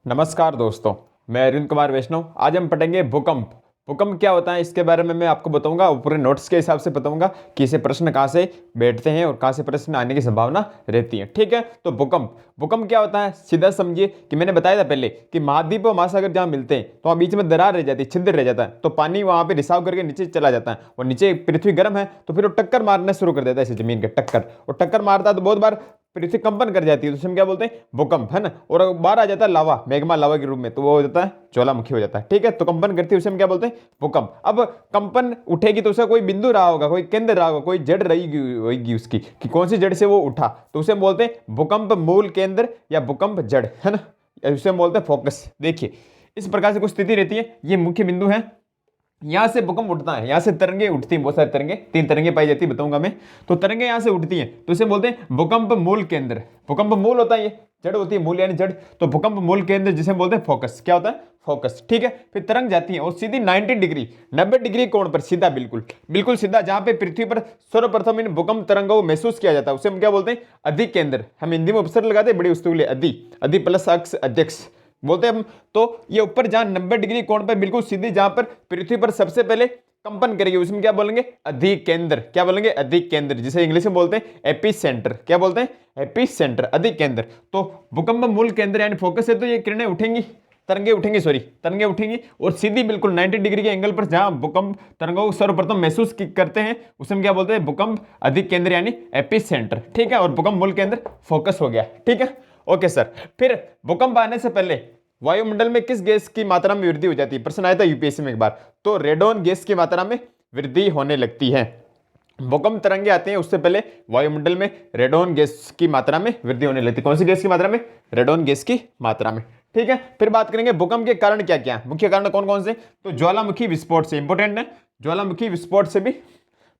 नमस्कार दोस्तों, मैं अरविंद कुमार वैष्णव। आज हम पढ़ेंगे भूकंप। भूकंप क्या होता है इसके बारे में मैं आपको बताऊंगा और पूरे नोट्स के हिसाब से बताऊंगा कि इसे प्रश्न कहाँ से बैठते हैं और कहाँ से प्रश्न आने की संभावना रहती है। ठीक है, तो भूकंप भूकंप क्या होता है सीधा समझिए कि मैंने बताया था पहले कि महाद्वीप और महासागर जहाँ मिलते हैं तो वहाँ बीच में दरार रह जाती है, छिद्र रह जाता है, तो पानी वहाँ पे रिसाव करके नीचे चला जाता है और नीचे पृथ्वी गर्म है तो फिर वो टक्कर मारना शुरू कर देता है इसे जमीन के टक्कर, और टक्कर मारता है तो बहुत बार पृथ्वी कंपन कर जाती है, तो उसे हम क्या बोलते हैं भूकंप, है ना। और बाहर आ जाता है लावा, मैग्मा लावा के रूप में, तो वो हो जाता है ज्वालामुखी हो जाता है। ठीक है, तो कंपन करती है उसे हम क्या बोलते हैं भूकंप। अब कंपन उठेगी तो उसका कोई बिंदु रहा होगा, कोई केंद्र रहा होगा, कोई जड़ रही होगी उसकी कि कौन सी जड़ से वो उठा, तो उसे हम बोलते हैं भूकंप मूल केंद्र या भूकंप जड़, है ना। उसे हम बोलते हैं फोकस। देखिए इस प्रकार से कुछ स्थिति रहती है, ये मुख्य बिंदु है, यहां से भूकंप उठता है, यहां से तरंगे उठती हैं, बहुत सारी तरंगे, 3 तरंगे पाई जाती है बताऊंगा मैं। तो तरंगे यहां से उठती हैं तो इसे बोलते हैं भूकंप मूल केंद्र। भूकंप मूल होता है, ये जड़ होती है, मूल यानी जड़, तो भूकंप मूल केंद्र जिसे हम बोलते हैं फोकस। क्या होता है फोकस। ठीक है, फिर तरंग जाती है और सीधी 90 डिग्री 90 डिग्री कोण पर सीधा, बिल्कुल बिल्कुल सीधा, जहां पे पृथ्वी पर सर्वप्रथम इन भूकंप तरंगों को महसूस किया जाता है उसे हम क्या बोलते हैं अधिक केंद्र। हम हिंदी में उपसर्ग लगाते हैं बड़ी वस्तु के लिए, अधि प्लस अक्ष अध्यक्ष बोलते हैं हम। तो ये ऊपर जहां 90 डिग्री कोण पर बिल्कुल सीधी, जहां पर पृथ्वी पर सबसे पहले कंपन करेगी उसमें क्या बोलेंगे अधिक केंद्र। क्या बोलेंगे अधिक केंद्र, जिसे इंग्लिश में बोलते हैं एपी सेंटर। क्या बोलते हैं एपी सेंटर, अधिक केंद्र। तो भूकंप मूल केंद्र यानी फोकस है, तो ये किरणें उठेंगी, तरंगे उठेंगी, तरंगे उठेंगी और सीधी बिल्कुल 90 डिग्री के एंगल पर जहां भूकंप तरंगों को सर्वप्रथम महसूस करते हैं उसे हम क्या बोलते हैं भूकंप अधिक केंद्र यानी एपी सेंटर। ठीक है, और भूकंप मूल केंद्र फोकस हो गया। ठीक है, ओके सर। फिर भूकंप आने से पहले वायुमंडल में किस गैस की मात्रा में वृद्धि हो जाती है, प्रश्न आया था यूपीएससी में एक बार, तो रेडोन गैस की मात्रा में वृद्धि होने लगती है। भूकंप तरंगे आते हैं उससे पहले वायुमंडल में रेडोन गैस की मात्रा में वृद्धि होने लगती है। कौन सी गैस की मात्रा में, रेडोन गैस की मात्रा में। ठीक है, फिर बात करेंगे भूकंप के कारण क्या क्या, मुख्य कारण कौन कौन से, तो ज्वालामुखी विस्फोट से, इंपोर्टेंट है, ज्वालामुखी विस्फोट से भी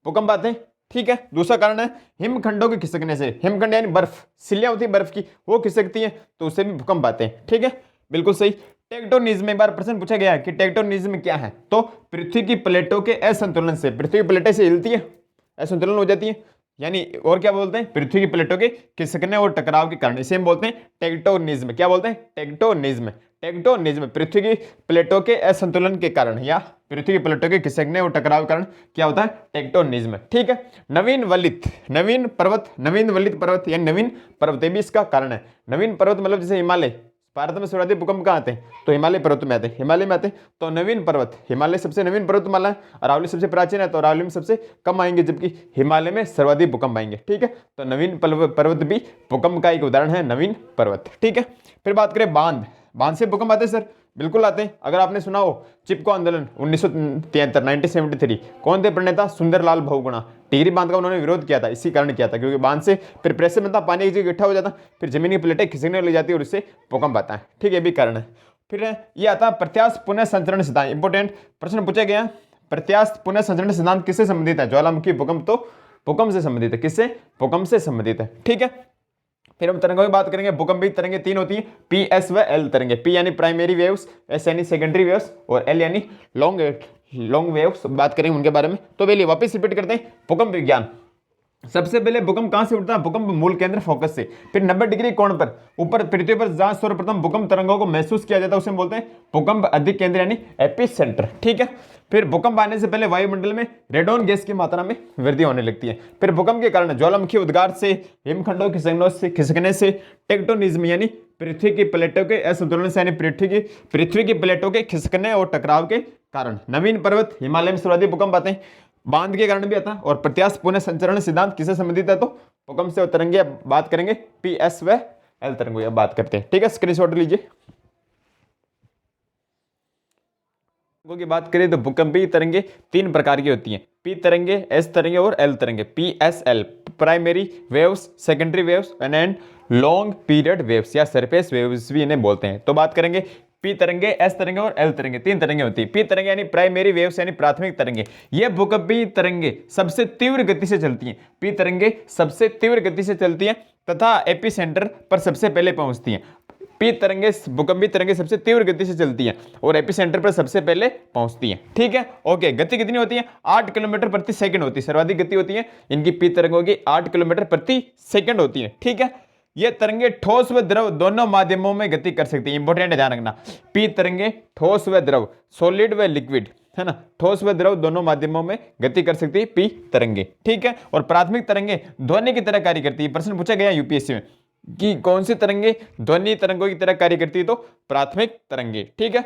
भूकंप आते हैं। ठीक है, दूसरा कारण है हिमखंडों के खिसकने से, हिमखंड यानी बर्फ, सिल्लियां होती है बर्फ की, वो खिसकती है तो उससे भी भूकंप आते हैं। ठीक है, बिल्कुल सही। टेक्टोनिज्म, एक बार प्रश्न पूछा गया है कि टेक्टोनिज्म क्या है, तो पृथ्वी की प्लेटों के असंतुलन से, पृथ्वी की प्लेटें से हिलती है, असंतुलन हो जाती है, यानी और क्या बोलते हैं पृथ्वी की प्लेटों के खिसकने और टकराव के कारण, इसे हम बोलते हैं टेक्टोनिज्म। क्या बोलते हैं टेक्टोनिज्म। टेक्टोनिज्म पृथ्वी की प्लेटों के असंतुलन के कारण या पृथ्वी की प्लेटों के खिसकने और टकराव के कारण क्या होता है टेक्टोनिज्म। ठीक है, नवीन वलित पर्वत या नवीन पर्वत भी इसका कारण है। नवीन पर्वत मतलब जैसे हिमालय, भारत में सर्वाधिक भूकंप कहाँ आते हैं, तो हिमालय पर्वत में आते हैं, हिमालय में आते हैं। तो नवीन पर्वत, हिमालय सबसे नवीन पर्वतमाला है, अरावली सबसे प्राचीन है, तो अरावली में सबसे कम आएंगे जबकि हिमालय में सर्वाधिक भूकंप आएंगे। ठीक है, तो नवीन पर्वत भी भूकंप का एक उदाहरण है, नवीन पर्वत। ठीक है, फिर बात करें बांध, बांध से भूकंप आते हैं सर, बिल्कुल आते हैं। अगर आपने सुना हो चिपको आंदोलन 1973 1973, कौन थे प्रणेता, सुंदरलाल बहुगुणा। टिहरी बांध का उन्होंने विरोध किया था, इसी कारण किया था क्योंकि बांध से फिर प्रेशर बनता, पानी एक जगह इकट्ठा हो जाता, फिर जमीन की प्लेटें खिसकने लग जाती है और इससे भूकंप आता है। ठीक है, ये भी कारण है। फिर ये आता है प्रत्यास्थ पुनः संचरण सिद्धांत, इंपोर्टेंट प्रश्न पूछा गया। प्रत्यास्थ पुनः संचरण सिद्धांत किससे संबंधित है, ज्वालामुखी भूकंप, तो भूकंप से संबंधित है, किससे, भूकंप से संबंधित है। ठीक है, फिर हम तरंगों की बात करेंगे। भूकंपीय तरंगे 3 होती हैं, पी, एस व एल तरंगे। पी यानी प्राइमरी वेव्स, एस यानी सेकेंडरी वेव्स और एल यानी लॉन्ग वेव्स। बात करेंगे उनके बारे में। तो पहले वापस रिपीट करते हैं भूकंप विज्ञान। सबसे पहले भूकंप कहां से उठता है, भूकंप मूल केंद्र फोकस से। फिर 90 डिग्री कोण पर ऊपर पृथ्वी पर जहां सर्वप्रथम भूकंप तरंगों को महसूस किया जाता है उसे हम बोलते हैं भूकंप अधिक केंद्र यानी एपी सेंटर। ठीक है, फिर भूकंप आने से पहले वायुमंडल में रेडोन गैस की मात्रा में वृद्धि होने लगती है। फिर भूकंप के कारण ज्वालामुखी उद्गार से, हिमखंडों के खिसकने से, टेक्टोनिज्म यानी पृथ्वी की प्लेटों के असंतुलन से, यानी पृथ्वी की प्लेटों के खिसकने और टकराव के कारण नवीन पर्वत, हिमालय में सर्वाधिक भूकंप आते हैं, बांध के कारण भी आता है। और प्रत्यास्थ पुनः संचरण सिद्धांत किससे संबंधित है, तो भूकंप से। तरंगे बात करेंगे पी, एस व एल तरंगों बात करते हैं। ठीक है, स्क्रीनशॉट लीजिए। की बात करें तो भूकंपीय तरंगे 3 प्रकार की होती हैं, पी तरंगे, एस तरंगे और एल तरंगे। P, S, L primary waves, secondary waves and long period waves या सरफेस वेव्स भी इन्हें बोलते हैं। तो बात करेंगे पी तरंगे, एस तरंगे और एल तरंगे, 3 तरंगे होती है। पी तरंगे यानी प्राइमरी वेव्स यानी प्राथमिक तरंगे, ये भूकंपीय तरंगे सबसे तीव्र गति से चलती हैं। पी तरंगे सबसे तीव्र गति से चलती हैं तथा एपी सेंटर पर सबसे पहले पहुंचती हैं। पी तरंगे, भूकंपीय तरंगे सबसे तीव्र गति से चलती हैं और एपिसेंटर पर सबसे पहले पहुंचती हैं। ठीक है, ओके। गति कितनी होती है, 8 किलोमीटर प्रति सेकंड होती है, सर्वाधिक गति होती है इनकी पी तरंगों की 8 किलोमीटर प्रति सेकंड होती है। ठीक है, ये तरंगे ठोस व द्रव दोनों माध्यमों में गति कर सकती है। इंपॉर्टेंट ध्यान रखना, पी तरंगे ठोस व द्रव, सॉलिड व लिक्विड, है ना, ठोस व द्रव दोनों माध्यमों में गति कर सकती है पी तरंगे, ठीक है। और प्राथमिक तरंगे ध्वनि की तरह कार्य करती है। प्रश्न पूछा गया यूपीएससी में कि कौन सी तरंगे ध्वनि तरंगों की तरह कार्य करती है, तो प्राथमिक तरंगे, ठीक है।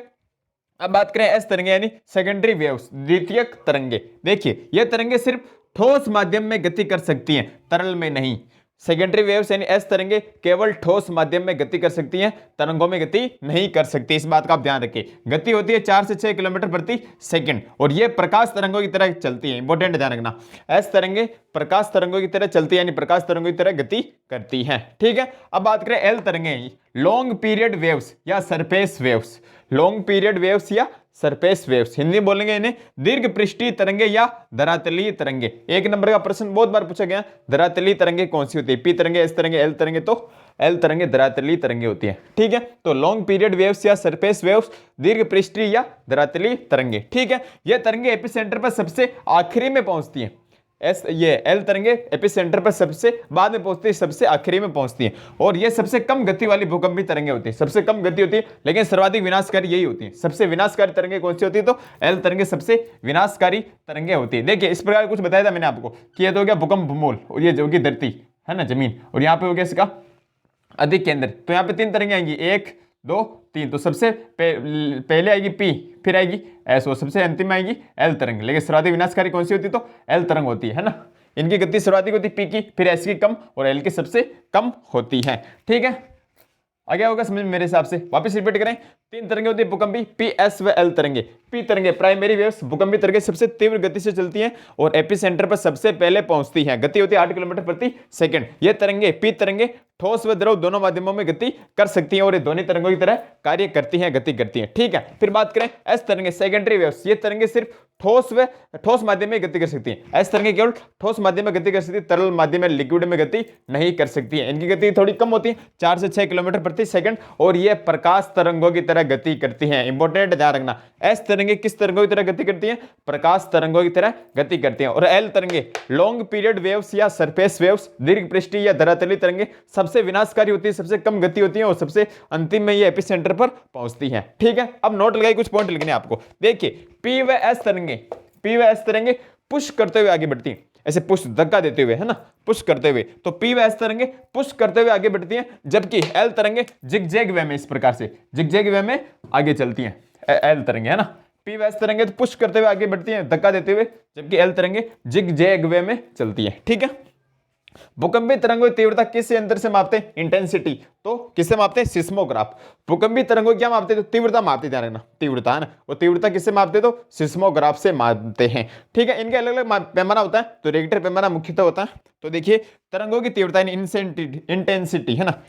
अब बात करें एस तरंगे यानी सेकेंडरी वेव्स, द्वितीयक तरंगे। देखिए ये तरंगे सिर्फ ठोस माध्यम में गति कर सकती हैं, तरल में नहीं। सेकेंडरी वेव्स यानी एस तरंगे केवल ठोस माध्यम में गति कर सकती हैं, तरंगों में गति नहीं कर सकती। इस बात का आप ध्यान रखिए। गति होती है 4 से 6 किलोमीटर प्रति सेकंड और ये प्रकाश तरंगों की तरह चलती है। इंपॉर्टेंट ध्यान रखना, एस तरंगे प्रकाश तरंगों की तरह चलती है यानी प्रकाश तरंगों की तरह गति करती हैं, ठीक है। अब बात करें एल तरंगे, लॉन्ग पीरियड वेव्स या surface waves, long period waves या सरफेस वेव्स, हिंदी में बोलेंगे इन्हें दीर्घ पृष्ठीय तरंगे या धरातलीय तरंगे। एक नंबर का प्रश्न बहुत बार पूछा गया, धरातलीय तरंगे कौन सी होती है, पी तरंगे, एस तरंगे, एल तरंगे, तो एल तरंगे धरातलीय तरंगे होती है, ठीक है। तो लॉन्ग पीरियड वेव्स या सरफेस वेव्स, दीर्घ पृष्ठीय या धरातलीय तरंगे, ठीक है। ये तरंगे एपिसेंटर पर सबसे आखिरी में पहुंचती हैं। ये एल तरंगे एपिसेंटर पर सबसे बाद में पहुंचती है, सबसे आखिरी में पहुंचती है और ये सबसे कम गति वाली भूकंपीय तरंगे होती है, सबसे कम गति होती है लेकिन सर्वाधिक विनाशकारी यही होती है। सबसे विनाशकारी तरंगे कौन सी होती है, तो एल तरंगे सबसे विनाशकारी तरंगे होती है। देखिए इस प्रकार कुछ बताया था मैंने आपको कि ये तो हो गया भूकंप मूल और ये जो कि धरती है ना, जमीन, और यहाँ पे हो गया इसका अधिक केंद्र। तो यहाँ पे 3 तरंगे आएंगी, 1 2 3। तो सबसे पहले आएगी पी, फिर आएगी एस और सबसे अंतिम में आएगी एल तरंग। लेकिन सर्वाधिक विनाशकारी कौन सी होती है, तो एल तरंग होती है ना। इनकी गति सर्वाधिक होती है पी की, फिर एस की कम और एल की सबसे कम होती है, ठीक है। आगे होगा समझ में मेरे हिसाब से। वापस रिपीट करें, 3 तरंगे होती है भूकंपी, पी एस व एल तरंगे। पी तरंगे प्राइमरी वेव्स, भूकंपी तरंगे सबसे तीव्र गति से चलती हैं और एपिसेंटर पर सबसे पहले पहुंचती हैं। गति होती है 8 किलोमीटर प्रति सेकंड। ये तरंगे पी तरंगे ठोस व द्रव दोनों माध्यमों में गति कर सकती हैं और ये ध्वनि तरंगों की तरह कार्य करती हैं, गति करती हैं, ठीक है। फिर बात करें एस तरंगे, सेकेंडरी वेव्स। ये तरंगे सिर्फ ठोस माध्यम में गति कर सकती हैं। एस तरंगे केवल ठोस माध्यम में गति कर सकती है, तरल माध्यम में लिक्विड में गति नहीं कर सकती है। इनकी गति थोड़ी कम होती है, 4 से 6 किलोमीटर प्रति सेकंड और ये प्रकाश तरंगों की तरह गति करती हैं। इंपॉर्टेंट ध्यान रखना, एस तरंगे किस तरंगों की तरह गति करती हैं, प्रकाश तरंगों की तरह गति करती हैं। और एल तरंगे लॉन्ग पीरियड वेव्स या सरफेस वेव्स, दीर्घ पृष्ठीय या धरातलीय तरंगे सबसे विनाशकारी होती है, सबसे कम गति होती है और सबसे अंतिम में ये एपिसेंटर पर पहुंचती है, ठीक है। अब नोट लगाइए, कुछ पॉइंट लिखने आपको। देखिए पी व एस तरंगे, पी व एस तरंगे पुश करते हुए आगे बढ़ती हैं, ऐसे पुश धक्का देते हुए, है ना, पुश करते हुए। तो पी व एस तरंगे पुश करते हुए आगे बढ़ती हैं, जबकि एल तरंगे जिगजैग वे में, इस प्रकार से जिगजैग वे में आगे चलती हैं। एल तरंगे, है ना, पी व एस तरंगे तो पुश करते हुए आगे बढ़ती हैं, धक्का देते हुए, जबकि एल तरंगे जिगजैग वे में चलती हैं, ठीक है। भूकंपीय तरंगों की तीव्रता किस यंत्र से मापते हैं, इंटेंसिटी। तो किससे मापते हैं, सिस्मोग्राफ। भूकंपीय तरंगों क्या मापते हैं, तो तीव्रता मापते, ध्यान रखना, तीव्रता, है ना। वो तीव्रता किससे मापते हैं, तो सिस्मोग्राफ से मापते हैं, ठीक है। इनके अलग अलग पैमाना होता है, तो रिक्टर पैमाना मुख्यतः होता है। तो देखिए तरंगों की तीव्रता इंटेंसिटी, है ना,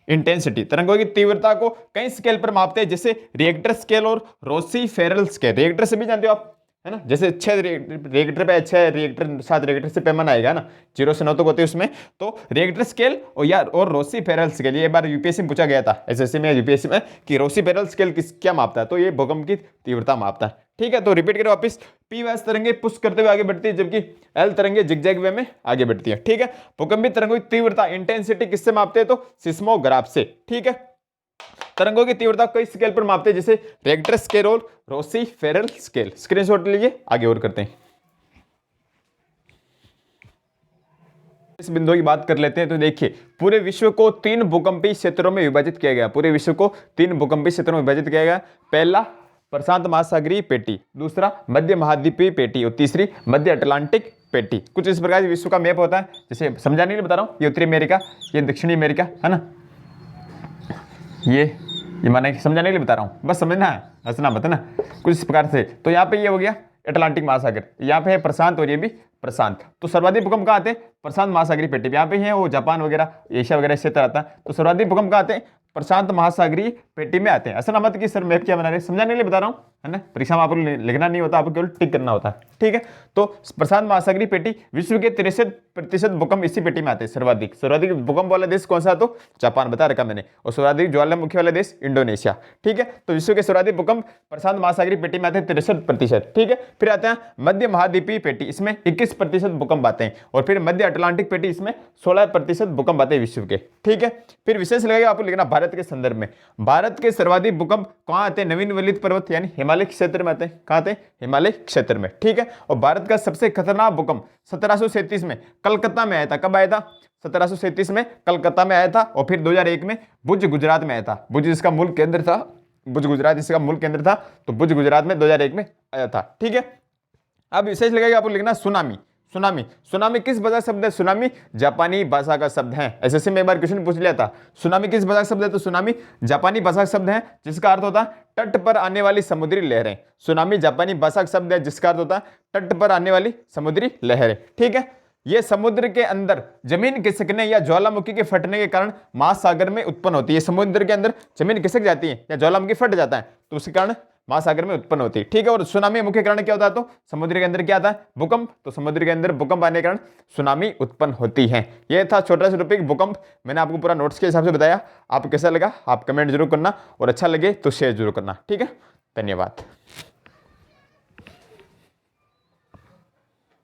इंटेंसिटी तरंगों की तीव्रता को कई स्केल पर मापते हैं, जैसे रिएक्टर स्केल और रोसी-फेरल स्केल। रिएक्टर से भी जानते हो आप, है ना, जैसे 6 रिएक्टर पे 6 रिएक्टर 7 रिएक्टर से पैमाना आएगा ना, 0 से 9 तक होते हैं उसमें। तो रिएक्टर स्केल और रोसी-फेरल स्केल, ये बार यूपीएससी में पूछा गया था, एसएससी में, यूपीएससी में, कि रोसी-फेरल स्केल क्या मापता है, तो ये भूकंप की तीव्रता मापता है, ठीक है। तो रिपीट करें वापस, पी व एस तरंगे पुश करते हुए आगे बढ़ती है, जबकि एल तरंगे जिगजैग वे में आगे बढ़ती है, ठीक है। भूकंपीय तरंगों की तीव्रता इंटेंसिटी किससे मापते हैं, तो सिस्मोग्राफ से, ठीक है। तरंगों की तीव्रता कई स्केल पर मापते हैं, जैसे रिएक्टर स्केल और रोसी-फेरल स्केल। स्क्रीनशॉट लीजिए, आगे और करते हैं। इस बिंदु की बात कर लेते हैं। तो देखिए पूरे विश्व को 3 भूकंपीय क्षेत्रों में विभाजित किया गया। पूरे विश्व को 3 भूकंपीय क्षेत्रों में विभाजित किया गया। पहला प्रशांत महासागरीय पेटी, दूसरा मध्य महाद्वीपीय पेटी और तीसरी मध्य अटलांटिक पेटी। कुछ इस प्रकार विश्व का मैप होता है, जैसे समझाने के लिए बता रहा हूँ, ये उत्तरी अमेरिका, ये दक्षिणी अमेरिका, है ना, ये मैंने समझाने के लिए बता रहा हूँ, बस समझना है, हंसना मत ना, कुछ इस प्रकार से। तो यहाँ पे ये हो गया अटलांटिक महासागर, यहाँ पे है प्रशांत और ये भी प्रशांत। तो सर्वाधिक भूकंप कहाँ आते हैं, प्रशांत महासागरीय पेटी, यहाँ पे है वो जापान वगैरह, एशिया वगैरह क्षेत्र आता है। तो सर्वाधिक भूकंप कहाँ आते हैं, प्रशांत महासागरीय पेटी में आते हैं। ऐसा ना मत कि सर मैप क्या बना रहे हैं, समझाने के लिए बता रहा हूँ, है ना। परीक्षा में आपको लिखना नहीं होता, आपको केवल टिक करना होता है, ठीक है। तो प्रशांत महासागरीय पेटी, विश्व के 63% भूकंप इसी पेटी में आते हैं। सर्वाधिक सर्वाधिक भूकंप वाला देश कौन सा, तो जापान बता रखा मैंने, और सर्वाधिक ज्वालामुखी वाला देश इंडोनेशिया, ठीक है। तो विश्व के सर्वाधिक भूकंप प्रशांत महासागरीय पेटी में आते हैं 63%, ठीक है। फिर आते हैं मध्य महाद्वीपीय पेटी, इसमें 21% भूकंप आते हैं, और फिर मध्य अटलांटिक पेटी, इसमें 16% भूकंप आते हैं विश्व के, ठीक है। फिर विशेष लगेगा आपको लिखना भारत के संदर्भ में, भारत के सर्वाधिक भूकंप कहां आते हैं, नवीन वलित पर्वत यानी हिमालय क्षेत्र में आते हैं। कहां आते हैं, हिमालय क्षेत्र में, ठीक है। और भारत का सबसे खतरनाक भूकंप 1737 में कलकत्ता में आया था। कब आया था, 1737 में कलकत्ता में आया था। और फिर 2001 में भुज गुजरात में आया था। भुज इसका मूल केंद्र था, भुज गुजरात इसका मूल केंद्र था, तो भुज गुजरात में 2001 में आया था, ठीक है। अब विशेष लगेगा आपको लिखना सुनामी। सुनामी, सुनामी किस भाषा का शब्द है, सुनामी जापानी भाषा का शब्द है। एसएससी में एक बार क्वेश्चन पूछ लिया था, सुनामी किस भाषा का शब्द है, तो सुनामी जापानी भाषा का शब्द है, जिसका अर्थ होता है तट पर आने वाली समुद्री लहरें। सुनामी जापानी भाषा का शब्द है, जिसका अर्थ होता है तट पर आने वाली समुद्री लहरें, ठीक है। ये समुद्र के अंदर जमीन खिसकने या ज्वालामुखी के फटने के कारण महासागर में उत्पन्न होती है। समुद्र के अंदर जमीन खिसक जाती है या ज्वालामुखी फट जाता है, तो उसके कारण महासागर में उत्पन्न होती है, ठीक है। और सुनामी मुख्य कारण क्या होता है, तो समुद्र के अंदर क्या आता है, भूकंप। तो समुद्र के अंदर भूकंप आने के कारण सुनामी उत्पन्न होती है। ये था छोटा सा टॉपिक भूकंप, मैंने आपको पूरा नोट्स के हिसाब से बताया। आप कैसा लगा आप कमेंट जरूर करना, और अच्छा लगे तो शेयर जरूर करना, ठीक है। धन्यवाद।